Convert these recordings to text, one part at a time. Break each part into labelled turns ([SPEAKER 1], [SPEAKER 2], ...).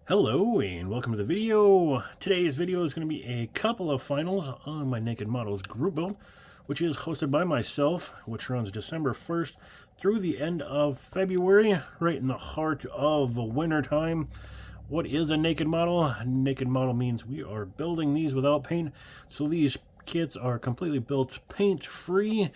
[SPEAKER 1] Hello and welcome to the video. Today's video is going to be a couple of finals on my Naked Models group build, which is hosted by myself, which runs December 1st through the end of February, right in the heart of the winter time. What is a naked model? A naked model means we are building these without paint, so these kits are completely built paint free,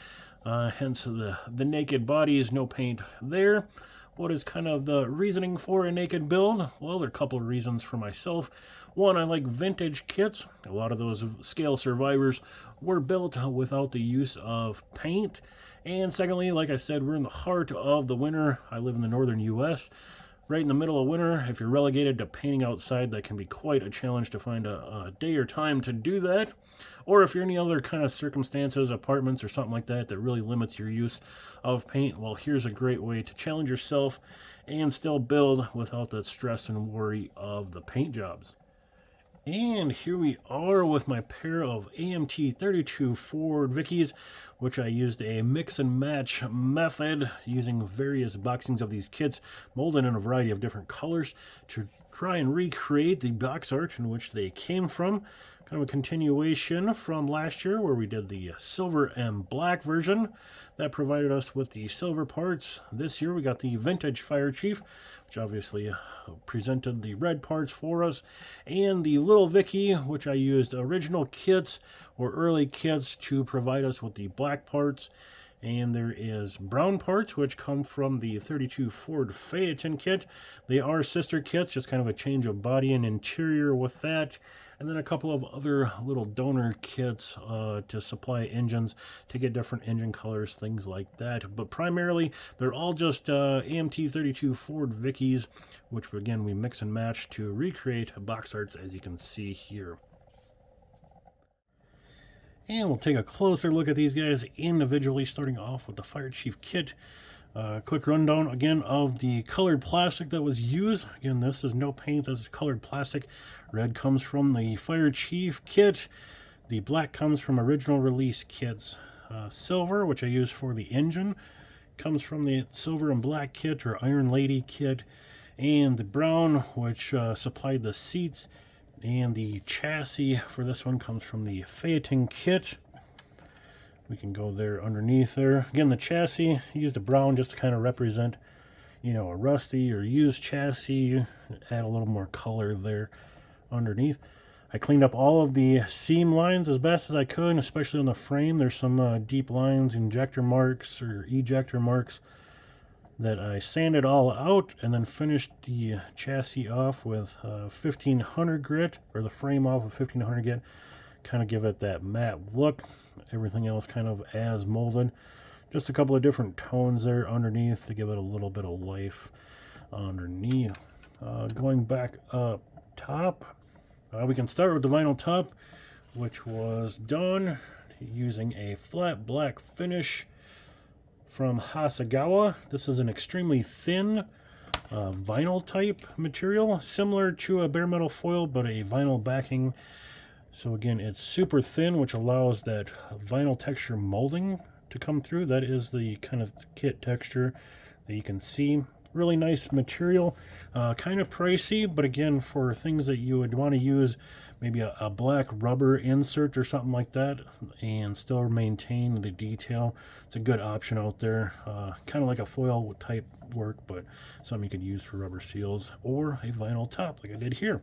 [SPEAKER 1] hence the naked body is no paint there. What is kind of the reasoning for a naked build? Well, there are a couple of reasons for myself. One, I like vintage kits. A lot of those scale survivors were built without the use of paint. And secondly, like I said, we're in the heart of the winter. I live in the northern U.S., right in the middle of winter. If you're relegated to painting outside, that can be quite a challenge to find a day or time to do that. Or if you're in any other kind of circumstances, apartments or something like that, that really limits your use of paint, well, here's a great way to challenge yourself and still build without the stress and worry of the paint jobs. And here we are with my pair of AMT 32 Ford Vickies, which I used a mix and match method using various boxings of these kits molded in a variety of different colors to try and recreate the box art in which they came from. Kind of a continuation from last year where we did the silver and black version. That provided us with the silver parts. This year we got the vintage Fire Chief, which obviously presented the red parts for us, and the Lil Vicky, which I used original kits or early kits to provide us with the black parts. And there is brown parts, which come from the 32 Ford Phaeton kit. They are sister kits, just kind of a change of body and interior with that. And then a couple of other little donor kits to supply engines to get different engine colors, things like that. But primarily, they're all just AMT 32 Ford Vickies, which again, we mix and match to recreate box arts, as you can see here. And we'll take a closer look at these guys individually, starting off with the Fire Chief kit. Quick rundown again of the colored plastic that was used. Again, this is no paint, this is colored plastic. Red comes from the Fire Chief kit. The black comes from original release kits. Silver, which I use for the engine, comes from the silver and black kit or Iron Lady kit. And the brown, which supplied the seats. And the chassis for this one comes from the Phaeton kit. We can go there underneath there. Again, the chassis, used a brown just to kind of represent, you know, a rusty or used chassis. Add a little more color there underneath. I cleaned up all of the seam lines as best as I could, especially on the frame. There's some deep lines, injector marks or ejector marks that I sanded all out and then finished the chassis off with 1500 grit, or the frame off with 1500 grit, kind of give it that matte look. Everything else kind of as molded. Just a couple of different tones there underneath to give it a little bit of life underneath. Going back up top, we can start with the vinyl top, which was done using a flat black finish from Hasagawa. This is an extremely thin vinyl type material, similar to a bare metal foil, but a vinyl backing. So again, it's super thin, which allows that vinyl texture molding to come through. That is the kind of kit texture that you can see. Really nice material, kind of pricey, but again, for things that you would want to use, maybe a black rubber insert or something like that, and still maintain the detail, it's a good option out there. Kind of like a foil type work, but something you could use for rubber seals or a vinyl top like I did here.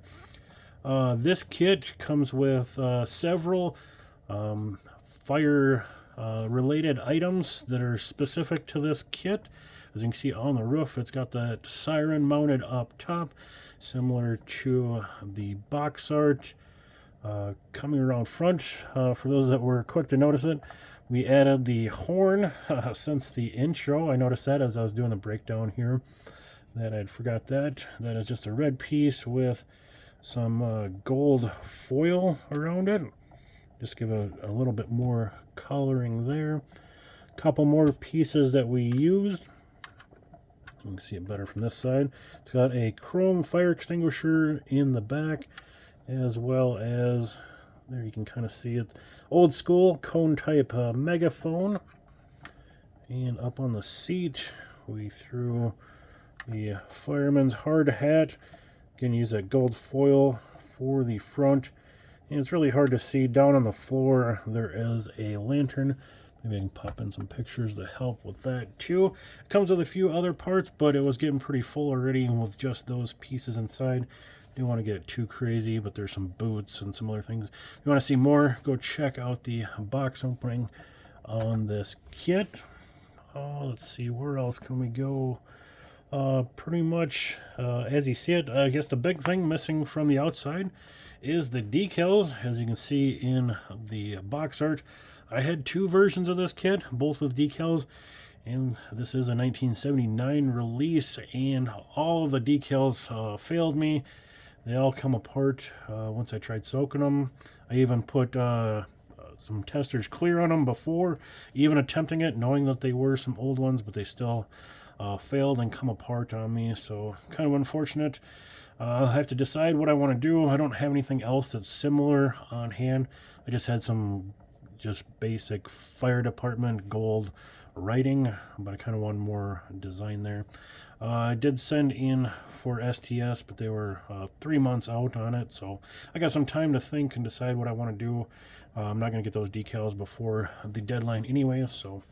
[SPEAKER 1] This kit comes with several fire related items that are specific to this kit. As you can see on the roof, it's got that siren mounted up top, similar to the box art. Coming around front, for those that were quick to notice it, we added the horn since the intro. I noticed that as I was doing the breakdown here, that I'd forgot that. That is just a red piece with some gold foil around it. Just give it a little bit more coloring there. Couple more pieces that we used. You can see it better from this side. It's got a chrome fire extinguisher in the back, as well as, there you can kind of see it, old school cone type megaphone. And up on the seat, we threw the fireman's hard hat Again, use that gold foil for the front. And it's really hard to see. Down on the floor, there is a lantern. Maybe I can pop in some pictures to help with that too. It comes with a few other parts, but it was getting pretty full already with just those pieces inside. Didn't want to get too crazy, but there's some boots and some other things. If you want to see more, go check out the box opening on this kit. Let's see, where else can we go? Pretty much as you see it. I guess the big thing missing from the outside is the decals. As you can see in the box art, I had two versions of this kit, both with decals, and this is a 1979 release, and all of the decals failed me. They all come apart once I tried soaking them. I even put some testers clear on them before even attempting it, knowing that they were some old ones, but they still failed and come apart on me, so kind of unfortunate. I have to decide what I want to do. I don't have anything else that's similar on hand. I just had some just basic fire department gold writing, but I kind of want more design there. I did send in for STS, but they were 3 months out on it, so I got some time to think and decide what I want to do. I'm not going to get those decals before the deadline anyway, so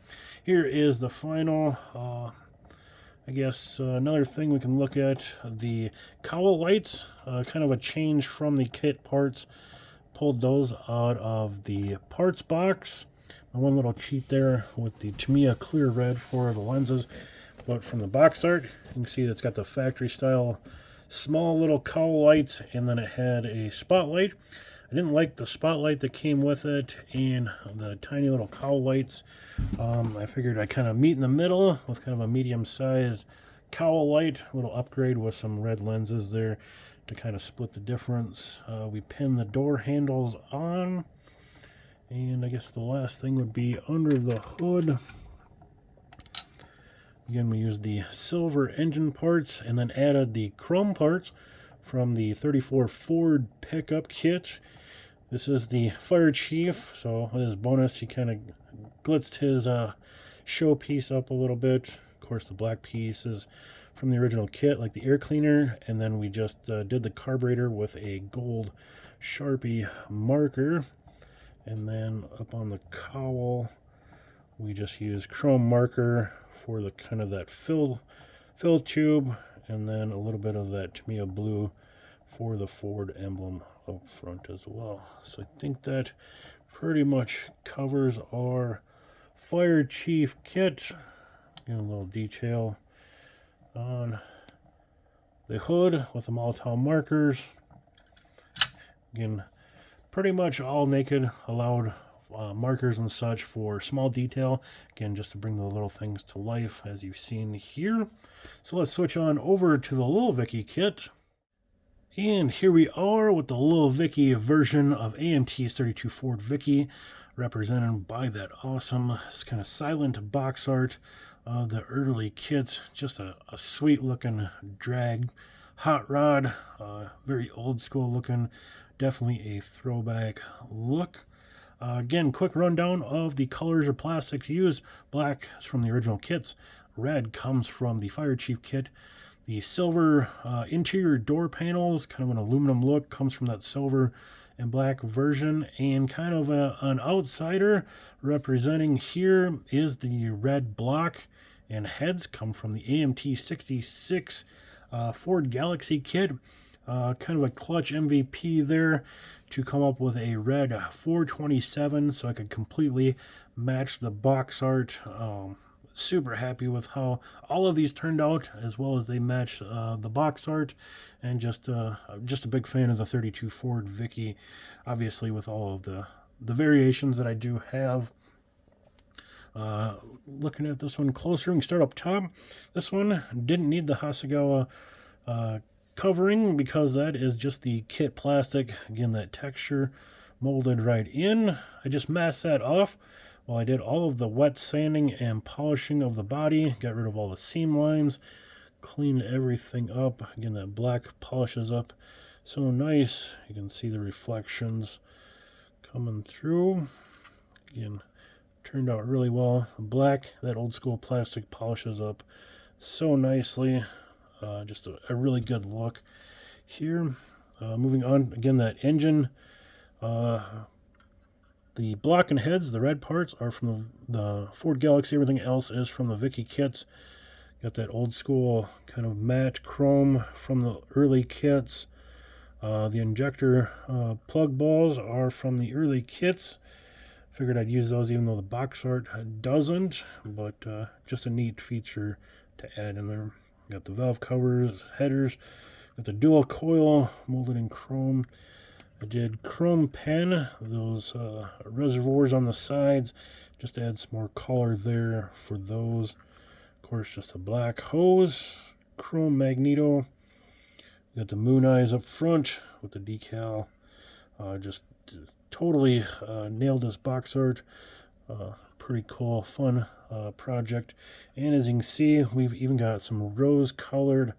[SPEAKER 1] here is the final. I guess another thing we can look at, the cowl lights, kind of a change from the kit parts. Pulled those out of the parts box. One little cheat there with the Tamiya clear red for the lenses, but from the box art, you can see it's got the factory style small little cowl lights, and then it had a spotlight. I didn't like the spotlight that came with it and the tiny little cowl lights. I figured I'd kind of meet in the middle with kind of a medium-sized cowl light, a little upgrade with some red lenses there to kind of split the difference. We pin the door handles on, and I guess the last thing would be under the hood. Again, we used the silver engine parts and then added the chrome parts from the 34 Ford pickup kit. This is the fire chief, so with his bonus, he kind of glitzed his showpiece up a little bit. Of course, the black piece is from the original kit, like the air cleaner, and then we just did the carburetor with a gold Sharpie marker. And then up on the cowl, we just used chrome marker for the kind of that fill tube, and then a little bit of that Tamiya blue for the Ford emblem up front as well. So I think that pretty much covers our fire chief kit. Get a little detail on the hood with the Molotov markers. Again, pretty much all naked, allowed markers and such for small detail. Again, just to bring the little things to life as you've seen here. So let's switch on over to the Lil Vicky kit. And here we are with the Lil Vicky version of AMT's 32 Ford Vicky, represented by that awesome kind of silent box art of the early kits. Just a sweet looking drag hot rod, very old school looking, definitely a throwback look. Again, quick rundown of the colors or plastics used. Black is from the original kits. Red comes from the Fire Chief kit. The silver interior door panels, kind of an aluminum look, comes from that silver and black version. And kind of an outsider representing here is the red block and heads, come from the AMT 66 Ford Galaxy kit. Kind of a clutch MVP there to come up with a red 427, so I could completely match the box art. Super happy with how all of these turned out, as well as they match the box art, and just a big fan of the 32 Ford Vicky, obviously with all of the variations that I do have. Looking at this one closer, we can start up top. This one didn't need the Hasegawa covering because that is just the kit plastic. Again, that texture molded right in. I just masked that off while I did all of the wet sanding and polishing of the body. Got rid of all the seam lines, cleaned everything up. Again, that black polishes up so nice. You can see the reflections coming through. Again, turned out really well. Black, that old school plastic polishes up so nicely. Just a really good look. here. Moving on, again, that engine. The block and heads, the red parts, are from the Ford Galaxy. Everything else is from the Vicki kits. Got that old school kind of matte chrome from the early kits. The injector plug balls are from the early kits. Figured I'd use those even though the box art doesn't, but just a neat feature to add in there. Got the valve covers, headers. Got the dual coil molded in chrome. I did chrome pen, those reservoirs on the sides, just to add some more color there for those. Of course, just a black hose, chrome magneto. Got the moon eyes up front with the decal. Just totally nailed this box art. Pretty cool, fun project. And as you can see, we've even got some rose-colored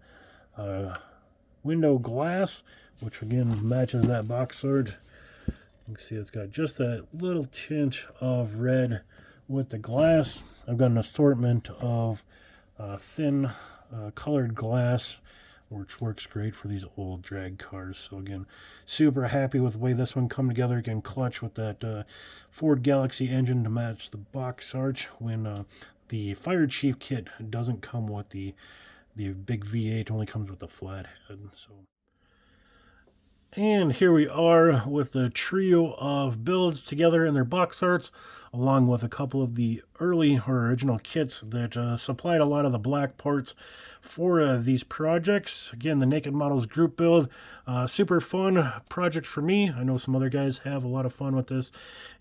[SPEAKER 1] window glass, which again matches that box art. You can see it's got just that little tint of red with the glass. I've got an assortment of thin colored glass, which works great for these old drag cars. So again, super happy with the way this one come together. Again, clutch with that Ford Galaxy engine to match the box art when the Fire Chief kit doesn't come with the big V8, only comes with the flat head. So, and here we are with the trio of builds together in their box arts, along with a couple of the early or original kits that supplied a lot of the black parts for these projects. Again, the Naked Models group build, super fun project for me. I know some other guys have a lot of fun with this.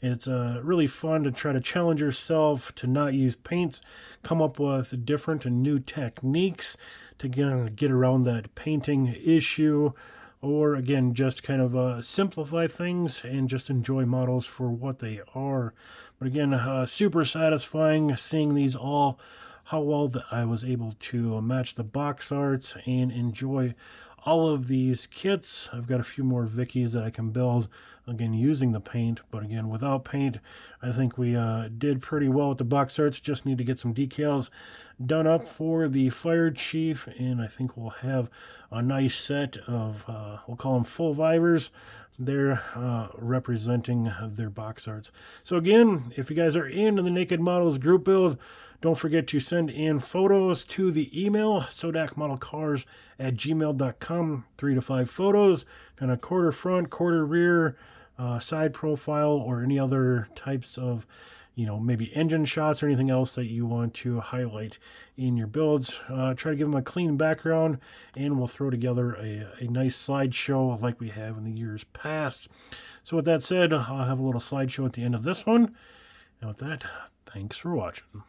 [SPEAKER 1] It's really fun to try to challenge yourself to not use paints, come up with different and new techniques to get around that painting issue. Or again, just kind of simplify things and just enjoy models for what they are. But again, super satisfying seeing these all, how well that I was able to match the box arts and enjoy all of these kits. I've got a few more Vickies that I can build, again, using the paint. But again, without paint, I think we did pretty well with the box arts. Just need to get some decals done up for the Fire Chief, and I think we'll have a nice set of, we'll call them full vivers. They're representing their box arts. So again, if you guys are into the Naked Models group build, don't forget to send in photos to the email, sodakmodelcars@gmail.com, 3 to 5 photos, kind of quarter front, quarter rear, side profile, or any other types of, maybe engine shots or anything else that you want to highlight in your builds. Try to give them a clean background, and we'll throw together a nice slideshow like we have in the years past. So with that said, I'll have a little slideshow at the end of this one. And with that, thanks for watching.